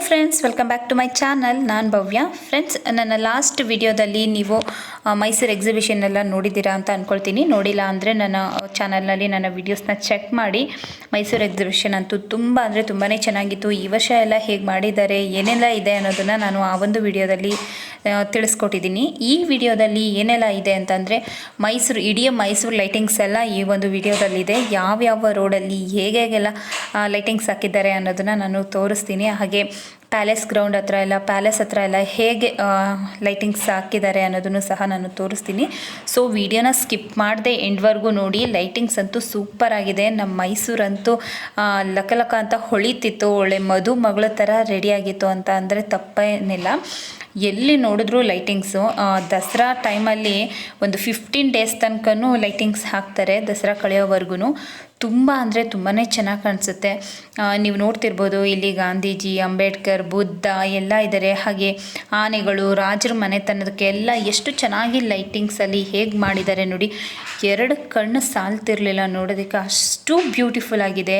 Friends, welcome back to my channel. ನಾನು Bhavya. Friends, ನನ್ನ last ವಿಡಿಯೋದಲ್ಲಿ ನೀವು ಮೈಸೂರು ಎಕ್ಸಿಬಿಷನ್ ಎಲ್ಲ ನೋಡಿದ್ದೀರಾ ಅಂತ ಅಂದ್ಕೊಳ್ತೀನಿ. ನೋಡಿಲ್ಲ ಅಂದರೆ ನನ್ನ ಚಾನಲ್ನಲ್ಲಿ ನನ್ನ ವೀಡಿಯೋಸ್ನ ಚೆಕ್ ಮಾಡಿ. ಮೈಸೂರು ಎಕ್ಸಿಬಿಷನ್ ಅಂತೂ ತುಂಬ ಅಂದರೆ ತುಂಬಾ ಚೆನ್ನಾಗಿತ್ತು. ಈ ವರ್ಷ ಎಲ್ಲ ಹೇಗೆ ಮಾಡಿದ್ದಾರೆ, ಏನೆಲ್ಲ ಇದೆ ಅನ್ನೋದನ್ನು ನಾನು ಆ ಒಂದು ವಿಡಿಯೋದಲ್ಲಿ ತಿಳಿಸ್ಕೊಟ್ಟಿದ್ದೀನಿ. ಈ ವಿಡಿಯೋದಲ್ಲಿ ಏನೆಲ್ಲ ಇದೆ ಅಂತಂದರೆ ಇಡೀ ಮೈಸೂರು ಲೈಟಿಂಗ್ಸ್ ಎಲ್ಲ ಈ ಒಂದು ವಿಡಿಯೋದಲ್ಲಿದೆ. ಯಾವ್ಯಾವ ರೋಡಲ್ಲಿ ಹೇಗೆಲ್ಲ ಲೈಟಿಂಗ್ಸ್ ಹಾಕಿದ್ದಾರೆ ಅನ್ನೋದನ್ನು ನಾನು ತೋರಿಸ್ತೀನಿ. ಹಾಗೆ ಪ್ಯಾಲೇಸ್ ಗ್ರೌಂಡ್ ಹತ್ರ ಎಲ್ಲ ಪ್ಯಾಲೇಸ್ ಹತ್ರ ಎಲ್ಲ ಹೇಗೆ ಲೈಟಿಂಗ್ಸ್ ಹಾಕಿದ್ದಾರೆ ಅನ್ನೋದನ್ನು ಸಹ ನಾನು ತೋರಿಸ್ತೀನಿ. ಸೊ ವಿಡಿಯೋನ ಸ್ಕಿಪ್ ಮಾಡದೆ ಎಂಡ್ವರೆಗೂ ನೋಡಿ. ಲೈಟಿಂಗ್ಸ್ ಅಂತೂ ಸೂಪರ್ ಆಗಿದೆ. ನಮ್ಮ ಮೈಸೂರಂತೂ ಲಕ ಅಂತ ಹೊಳಿತಿತ್ತು. ಒಳ್ಳೆ ಮಗಳ ಥರ ರೆಡಿಯಾಗಿತ್ತು ಅಂತ ಅಂದರೆ ತಪ್ಪೇನಿಲ್ಲ. ಎಲ್ಲಿ ನೋಡಿದ್ರೂ ಲೈಟಿಂಗ್ಸು. ದಸರಾ ಟೈಮಲ್ಲಿ ಒಂದು 15 ಡೇಸ್ ತನಕನೂ ಲೈಟಿಂಗ್ಸ್ ಹಾಕ್ತಾರೆ, ದಸರಾ ಕಳೆಯೋವರೆಗೂ. ತುಂಬ ಅಂದರೆ ತುಂಬಾ ಚೆನ್ನಾಗಿ ಕಾಣಿಸುತ್ತೆ. ನೀವು ನೋಡ್ತಿರ್ಬೋದು, ಇಲ್ಲಿ ಗಾಂಧೀಜಿ, ಅಂಬೇಡ್ಕರ್, ಬುದ್ಧ ಎಲ್ಲ ಇದ್ದಾರೆ. ಹಾಗೆ ಆನೆಗಳು, ರಾಜರ ಮನೆತನದಕ್ಕೆ ಎಲ್ಲ ಎಷ್ಟು ಚೆನ್ನಾಗಿ ಲೈಟಿಂಗ್ಸಲ್ಲಿ ಹೇಗೆ ಮಾಡಿದ್ದಾರೆ ನೋಡಿ. ಎರಡು ಕಣ್ಣು ಸಾಲ್ತಿರಲಿಲ್ಲ ನೋಡೋದಕ್ಕೆ, ಅಷ್ಟು ಬ್ಯೂಟಿಫುಲ್ ಆಗಿದೆ.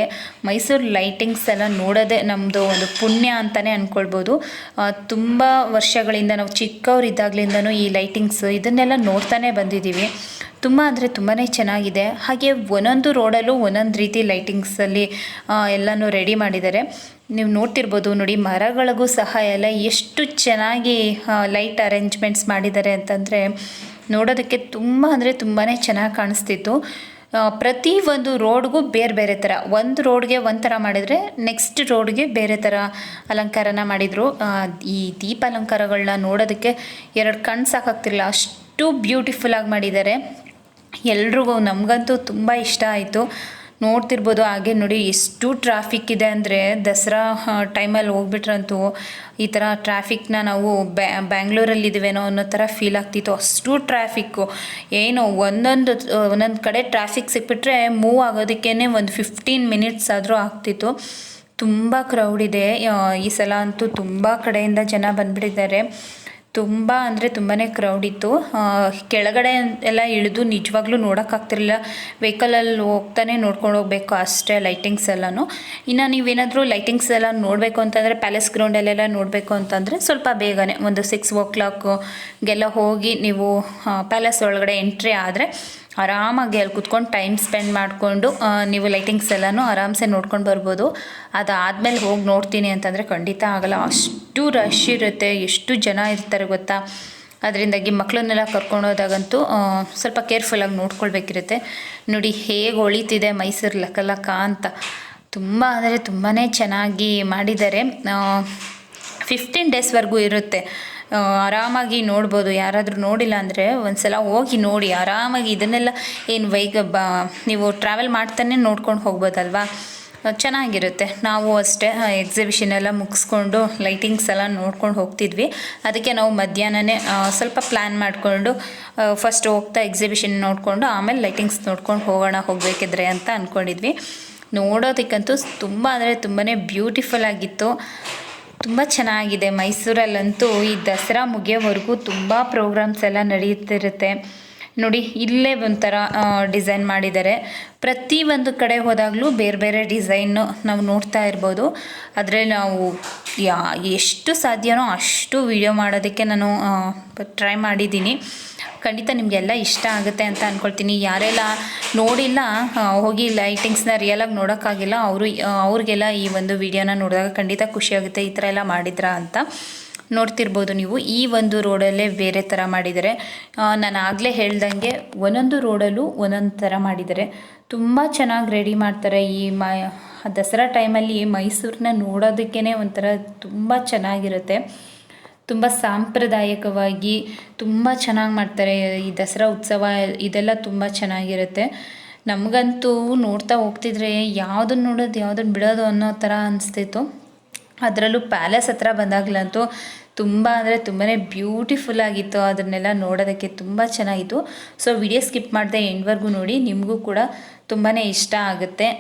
ಮೈಸೂರು ಲೈಟಿಂಗ್ಸ್ ಎಲ್ಲ ನೋಡೋದೇ ನಮ್ಮದು ಒಂದು ಪುಣ್ಯ ಅಂತಲೇ ಅಂದ್ಕೊಳ್ಬೋದು. ತುಂಬ ವರ್ಷಗಳಿಂದ ನಾವು ಚಿಕ್ಕವರಿದ್ದಾಗಲಿಂದನೂ ಈ ಲೈಟಿಂಗ್ಸ್ ಇದನ್ನೆಲ್ಲ ನೋಡ್ತಾನೆ ಬಂದಿದ್ದೀವಿ. ತುಂಬ ಅಂದರೆ ತುಂಬಾ ಚೆನ್ನಾಗಿದೆ. ಹಾಗೆ ಒಂದೊಂದು ರೋಡಲ್ಲೂ ಒಂದೊಂದು ರೀತಿ ಲೈಟಿಂಗ್ಸಲ್ಲಿ ಎಲ್ಲನೂ ರೆಡಿ ಮಾಡಿದ್ದಾರೆ. ನೀವು ನೋಡ್ತಿರ್ಬೋದು ನೋಡಿ, ಮರಗಳಿಗೂ ಸಹ ಎಲ್ಲ ಎಷ್ಟು ಚೆನ್ನಾಗಿ ಲೈಟ್ ಅರೇಂಜ್ಮೆಂಟ್ಸ್ ಮಾಡಿದ್ದಾರೆ ಅಂತಂದರೆ ನೋಡೋದಕ್ಕೆ ತುಂಬ ಅಂದರೆ ತುಂಬಾ ಚೆನ್ನಾಗಿ ಕಾಣಿಸ್ತಿತ್ತು. ಪ್ರತಿ ಒಂದು ರೋಡ್ಗೂ ಬೇರೆ ಬೇರೆ ಥರ, ಒಂದು ರೋಡ್ಗೆ ಒಂಥರ ಮಾಡಿದರೆ ನೆಕ್ಸ್ಟ್ ರೋಡ್ಗೆ ಬೇರೆ ಥರ ಅಲಂಕಾರನ ಮಾಡಿದರು. ಈ ದೀಪ ಅಲಂಕಾರಗಳನ್ನ ನೋಡೋದಕ್ಕೆ ಎರಡು ಕಣ್ಣು ಸಾಕಾಗ್ತಿರಲಿಲ್ಲ, ಅಷ್ಟು ಬ್ಯೂಟಿಫುಲ್ಲಾಗಿ ಮಾಡಿದ್ದಾರೆ. ಎಲ್ರಿಗೂ, ನಮಗಂತೂ ತುಂಬ ಇಷ್ಟ ಆಯಿತು. ನೋಡ್ತಿರ್ಬೋದು. ಹಾಗೆ ನೋಡಿ ಎಷ್ಟು ಟ್ರಾಫಿಕ್ ಇದೆ ಅಂದರೆ, ದಸರಾ ಟೈಮಲ್ಲಿ ಹೋಗ್ಬಿಟ್ರಂತೂ ಈ ಥರ ಟ್ರಾಫಿಕ್ನ ನಾವು ಬ್ಯಾಂಗ್ಳೂರಲ್ಲಿದ್ದೀವೇನೋ ಅನ್ನೋ ಥರ ಫೀಲ್ ಆಗ್ತಿತ್ತು. ಅಷ್ಟು ಟ್ರಾಫಿಕ್ಕು. ಏನು ಒಂದೊಂದು ಕಡೆ ಟ್ರಾಫಿಕ್ ಸಿಕ್ಬಿಟ್ರೆ ಮೂವ್ ಆಗೋದಕ್ಕೇ ಒಂದು 15 ಮಿನಿಟ್ಸ್ ಆದರೂ ಆಗ್ತಿತ್ತು. ತುಂಬ ಕ್ರೌಡ್ ಇದೆ ಈ ಸಲ ಅಂತೂ. ತುಂಬ ಕಡೆಯಿಂದ ಜನ ಬಂದುಬಿಟ್ಟಿದ್ದಾರೆ. ತುಂಬ ಅಂದರೆ ತುಂಬಾ ಕ್ರೌಡ್ ಇತ್ತು. ಕೆಳಗಡೆ ಎಲ್ಲ ಇಳಿದು ನಿಜವಾಗ್ಲೂ ನೋಡೋಕ್ಕಾಗ್ತಿರಲಿಲ್ಲ. ವೆಹಿಕಲಲ್ಲಿ ಹೋಗ್ತಾನೆ ನೋಡ್ಕೊಂಡು ಹೋಗಬೇಕು ಅಷ್ಟೇ ಲೈಟಿಂಗ್ಸ್ ಎಲ್ಲನೂ. ಇನ್ನು ನೀವೇನಾದರೂ ಲೈಟಿಂಗ್ಸ್ ಎಲ್ಲ ನೋಡಬೇಕು ಅಂತಂದರೆ, ಪ್ಯಾಲೇಸ್ ಗ್ರೌಂಡಲ್ಲೆಲ್ಲ ನೋಡಬೇಕು ಅಂತಂದರೆ ಸ್ವಲ್ಪ ಬೇಗನೆ ಒಂದು 6 o'clockಗೆಲ್ಲ ಹೋಗಿ ನೀವು ಪ್ಯಾಲೇಸ್ ಒಳಗಡೆ ಎಂಟ್ರಿ ಆದರೆ ಆರಾಮಾಗಿ ಅಲ್ಲಿ ಕುತ್ಕೊಂಡು ಟೈಮ್ ಸ್ಪೆಂಡ್ ಮಾಡಿಕೊಂಡು ನೀವು ಲೈಟಿಂಗ್ಸ್ ಎಲ್ಲನೂ ಆರಾಮ್ಸೆ ನೋಡ್ಕೊಂಡು ಬರ್ಬೋದು. ಅದಾದಮೇಲೆ ಹೋಗಿ ನೋಡ್ತೀನಿ ಅಂತಂದರೆ ಖಂಡಿತ ಆಗಲ್ಲ, ಅಷ್ಟು ರಶ್ ಇರುತ್ತೆ, ಎಷ್ಟು ಜನ ಇರ್ತಾರೆ ಗೊತ್ತಾ. ಅದರಿಂದಾಗಿ ಮಕ್ಕಳನ್ನೆಲ್ಲ ಕರ್ಕೊಂಡೋದಾಗಂತೂ ಸ್ವಲ್ಪ ಕೇರ್ಫುಲ್ಲಾಗಿ ನೋಡ್ಕೊಳ್ಬೇಕಿರುತ್ತೆ. ನೋಡಿ ಹೇಗೆ ಹೊಳಿತಿದೆ ಮೈಸೂರು ಲಕ ಅಂತ. ತುಂಬ ಅಂದರೆ ತುಂಬಾ ಚೆನ್ನಾಗಿ ಮಾಡಿದ್ದಾರೆ. 15 ಡೇಸ್ವರೆಗೂ ಇರುತ್ತೆ. ಆರಾಮಾಗಿ ನೋಡ್ಬೋದು. ಯಾರಾದರೂ ನೋಡಿಲ್ಲ ಅಂದರೆ ಒಂದು ಸಲ ಹೋಗಿ ನೋಡಿ ಆರಾಮಾಗಿ. ಇದನ್ನೆಲ್ಲ ಏನು ನೀವು ಟ್ರಾವೆಲ್ ಮಾಡ್ತಾನೆ ನೋಡ್ಕೊಂಡು ಹೋಗ್ಬೋದಲ್ವಾ, ಚೆನ್ನಾಗಿರುತ್ತೆ. ನಾವು ಅಷ್ಟೇ ಎಕ್ಸಿಬಿಷನ್ ಎಲ್ಲ ಮುಗಿಸ್ಕೊಂಡು ಲೈಟಿಂಗ್ಸ್ ಎಲ್ಲ ನೋಡ್ಕೊಂಡು ಹೋಗ್ತಿದ್ವಿ. ಅದಕ್ಕೆ ನಾವು ಮಧ್ಯಾಹ್ನನೇ ಸ್ವಲ್ಪ ಪ್ಲ್ಯಾನ್ ಮಾಡಿಕೊಂಡು ಫಸ್ಟ್ ಹೋಗ್ತಾ ಎಕ್ಸಿಬಿಷನ್ ನೋಡಿಕೊಂಡು ಆಮೇಲೆ ಲೈಟಿಂಗ್ಸ್ ನೋಡ್ಕೊಂಡು ಹೋಗಬೇಕಿದ್ರೆ ಅಂತ ಅಂದ್ಕೊಂಡಿದ್ವಿ. ನೋಡೋದಕ್ಕಂತೂ ತುಂಬ ಅಂದರೆ ತುಂಬಾ ಬ್ಯೂಟಿಫುಲ್ ಆಗಿತ್ತು. ತುಂಬ ಚೆನ್ನಾಗಿದೆ. ಮೈಸೂರಲ್ಲಂತೂ ಈ ದಸರಾ ಮುಗಿಯೋವರೆಗೂ ತುಂಬ ಪ್ರೋಗ್ರಾಮ್ಸ್ ಎಲ್ಲ ನಡೆಯುತ್ತಿರುತ್ತೆ ನೋಡಿ. ಇಲ್ಲೇ ಒಂಥರ ಡಿಸೈನ್ ಮಾಡಿದ್ದಾರೆ. ಪ್ರತಿ ಒಂದು ಕಡೆ ಹೋದಾಗಲೂ ಬೇರೆ ಬೇರೆ ಡಿಸೈನು ನಾವು ನೋಡ್ತಾ ಇರ್ಬೋದು. ಆದರೆ ನಾವು ಎಷ್ಟು ಸಾಧ್ಯನೋ ಅಷ್ಟು ವಿಡಿಯೋ ಮಾಡೋದಕ್ಕೆ ನಾನು ಟ್ರೈ ಮಾಡಿದ್ದೀನಿ. ಖಂಡಿತ ನಿಮಗೆಲ್ಲ ಇಷ್ಟ ಆಗುತ್ತೆ ಅಂತ ಅಂದ್ಕೊಳ್ತೀನಿ. ಯಾರೆಲ್ಲ ನೋಡಿಲ್ಲ, ಹೋಗಿ ಲೈಟಿಂಗ್ಸ್ನ ರಿಯಲಾಗಿ ನೋಡೋಕ್ಕಾಗಿಲ್ಲ, ಅವ್ರಿಗೆಲ್ಲ ಈ ಒಂದು ವಿಡಿಯೋನ ನೋಡಿದಾಗ ಖಂಡಿತ ಖುಷಿಯಾಗುತ್ತೆ. ಈ ಥರ ಎಲ್ಲ ಮಾಡಿದ್ರಾ ಅಂತ. ನೋಡ್ತಿರ್ಬೋದು ನೀವು, ಈ ಒಂದು ರೋಡಲ್ಲೇ ಬೇರೆ ಥರ ಮಾಡಿದ್ದಾರೆ. ನಾನು ಆಗಲೇ ಹೇಳ್ದಂಗೆ ಒಂದೊಂದು ರೋಡಲ್ಲೂ ಒಂದೊಂದು ಥರ ಮಾಡಿದ್ದಾರೆ. ತುಂಬ ಚೆನ್ನಾಗಿ ರೆಡಿ ಮಾಡ್ತಾರೆ. ಈ ದಸರಾ ಟೈಮಲ್ಲಿ ಮೈಸೂರನ್ನ ನೋಡೋದಕ್ಕೇ ಒಂಥರ ತುಂಬ ಚೆನ್ನಾಗಿರುತ್ತೆ. ತುಂಬ ಸಾಂಪ್ರದಾಯಿಕವಾಗಿ ತುಂಬ ಚೆನ್ನಾಗಿ ಮಾಡ್ತಾರೆ. ಈ ದಸರಾ ಉತ್ಸವ ಇದೆಲ್ಲ ತುಂಬ ಚೆನ್ನಾಗಿರುತ್ತೆ. ನಮಗಂತೂ ನೋಡ್ತಾ ಹೋಗ್ತಿದ್ರೆ ಯಾವುದನ್ನು ನೋಡೋದು ಯಾವುದನ್ನು ಬಿಡೋದು ಅನ್ನೋ ಥರ ಅನಿಸ್ತಿತ್ತು. ಅದರಲ್ಲೂ ಪ್ಯಾಲೇಸ್ ಹತ್ರ ಬಂದಾಗಲಂತೂ ತುಂಬ ಅಂದರೆ ತುಂಬಾ ಬ್ಯೂಟಿಫುಲ್ ಆಗಿತ್ತು. ಅದನ್ನೆಲ್ಲ ನೋಡೋದಕ್ಕೆ ತುಂಬ ಚೆನ್ನಾಗಿತ್ತು. ಸೊ ವಿಡಿಯೋ ಸ್ಕಿಪ್ ಮಾಡದೆ ಎಂಡ್ವರೆಗೂ ನೋಡಿ, ನಿಮಗೂ ಕೂಡ ತುಂಬಾ ಇಷ್ಟ ಆಗುತ್ತೆ.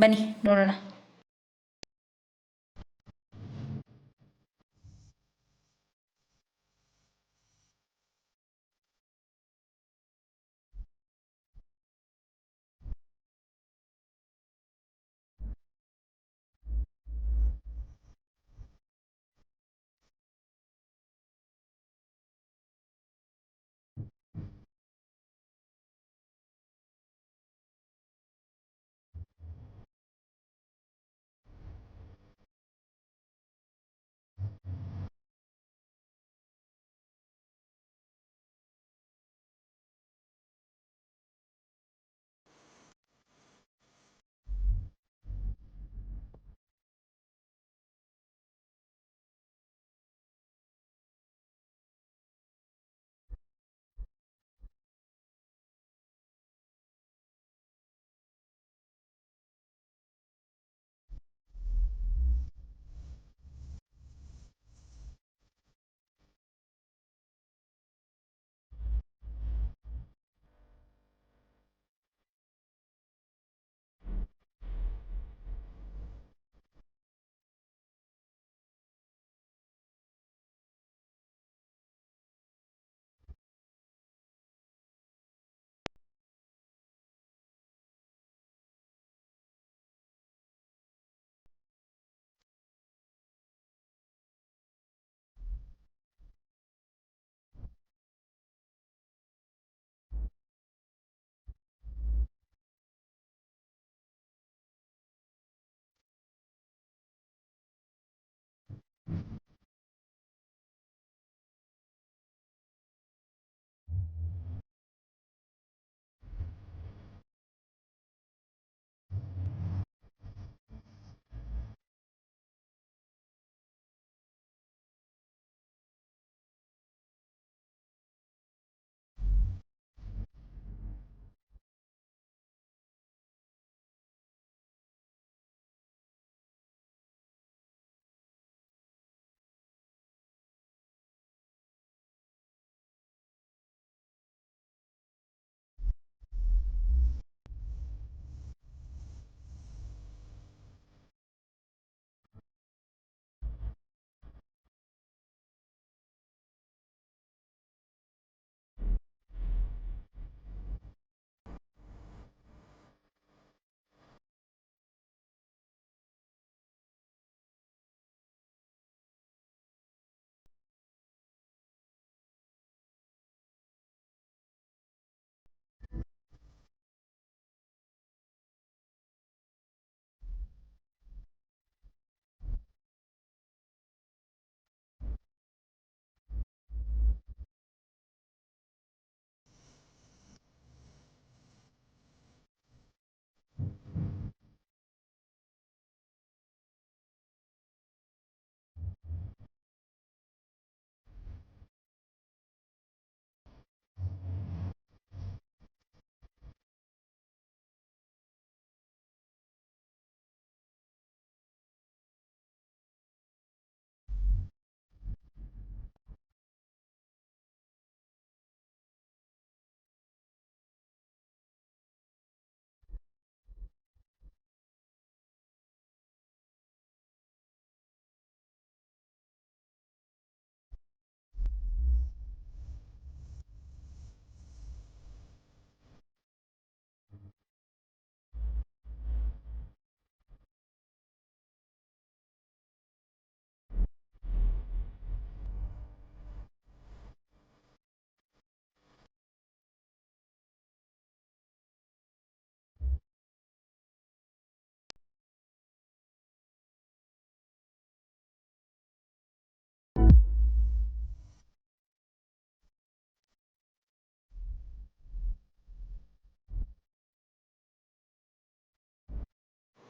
ಬನ್ನಿ ನೋಡೋಣ.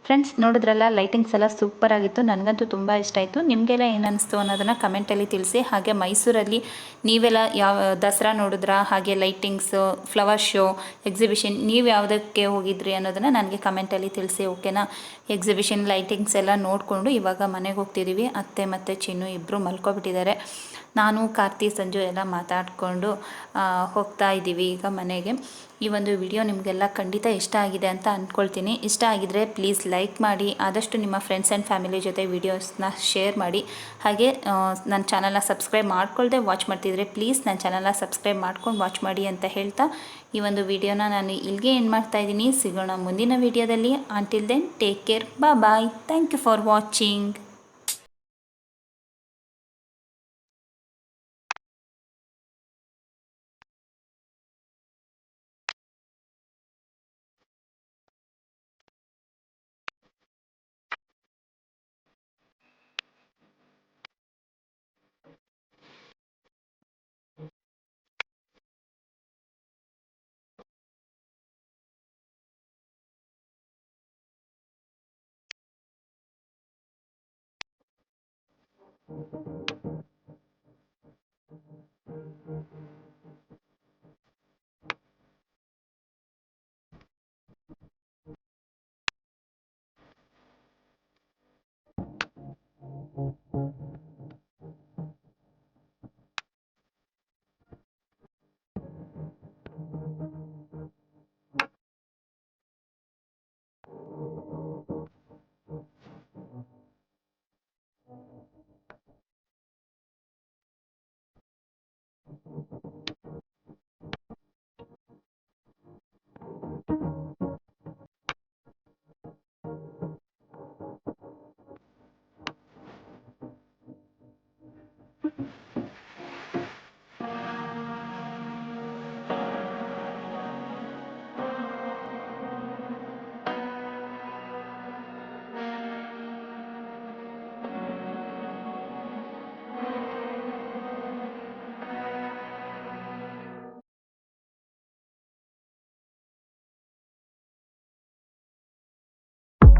ಫ್ರೆಂಡ್ಸ್ ನೋಡಿದ್ರಲ್ಲ, ಲೈಟಿಂಗ್ಸ್ ಎಲ್ಲ ಸೂಪರ್ ಆಗಿತ್ತು. ನನಗಂತೂ ತುಂಬ ಇಷ್ಟ ಆಯಿತು. ನಿಮಗೆಲ್ಲ ಏನು ಅನಿಸ್ತು ಅನ್ನೋದನ್ನು ಕಮೆಂಟಲ್ಲಿ ತಿಳಿಸಿ. ಹಾಗೆ ಮೈಸೂರಲ್ಲಿ ನೀವೆಲ್ಲ ಯಾವ ದಸರಾ ನೋಡಿದ್ರಾ, ಹಾಗೆ ಲೈಟಿಂಗ್ಸು, ಫ್ಲವರ್ ಶೋ, ಎಕ್ಸಿಬಿಷನ್, ನೀವು ಯಾವುದಕ್ಕೆ ಹೋಗಿದ್ರಿ ಅನ್ನೋದನ್ನು ನನಗೆ ಕಮೆಂಟಲ್ಲಿ ತಿಳಿಸಿ, ಓಕೆನಾ. ಎಕ್ಸಿಬಿಷನ್ ಲೈಟಿಂಗ್ಸ್ ಎಲ್ಲ ನೋಡಿಕೊಂಡು ಇವಾಗ ಮನೆಗೆ ಹೋಗ್ತಿದ್ದೀವಿ. ಅತ್ತೆ ಮತ್ತು ಚಿನ್ನು ಇಬ್ಬರು ಮಲ್ಕೊಬಿಟ್ಟಿದ್ದಾರೆ. ನಾನು ಕಾರ್ತಿ ಸಂಜು ಎಲ್ಲ ಮಾತಾಡಿಕೊಂಡು ಹೋಗ್ತಾ ಇದ್ದೀವಿ ಈಗ ಮನೆಗೆ. ಈ ಒಂದು ವಿಡಿಯೋ ನಿಮಗೆಲ್ಲ ಖಂಡಿತ ಇಷ್ಟ ಆಗಿದೆ ಅಂತ ಅಂದ್ಕೊಳ್ತೀನಿ. ಇಷ್ಟ ಆಗಿದರೆ ಪ್ಲೀಸ್ ಲೈಕ್ ಮಾಡಿ, ಆದಷ್ಟು ನಿಮ್ಮ ಫ್ರೆಂಡ್ಸ್ ಆ್ಯಂಡ್ ಫ್ಯಾಮಿಲಿ ಜೊತೆ ವೀಡಿಯೋಸ್ನ ಶೇರ್ ಮಾಡಿ. ಹಾಗೆ ನನ್ನ ಚಾನಲ್ನ ಸಬ್ಸ್ಕ್ರೈಬ್ ಮಾಡ್ಕೊಳ್ದೆ ವಾಚ್ ಮಾಡ್ತಿದ್ರೆ ಪ್ಲೀಸ್ ನನ್ನ ಚಾನಲ್ನ ಸಬ್ಸ್ಕ್ರೈಬ್ ಮಾಡ್ಕೊಂಡು ವಾಚ್ ಮಾಡಿ ಅಂತ ಹೇಳ್ತಾ ಈ ಒಂದು ವಿಡಿಯೋನ ನಾನು ಇಲ್ಲಿಗೆ ಎಂಡ್ ಮಾಡ್ತಾ ಇದ್ದೀನಿ. ಸಿಗೋಣ ಮುಂದಿನ ವಿಡಿಯೋದಲ್ಲಿ. Until then take care, bye. Thank you for watching.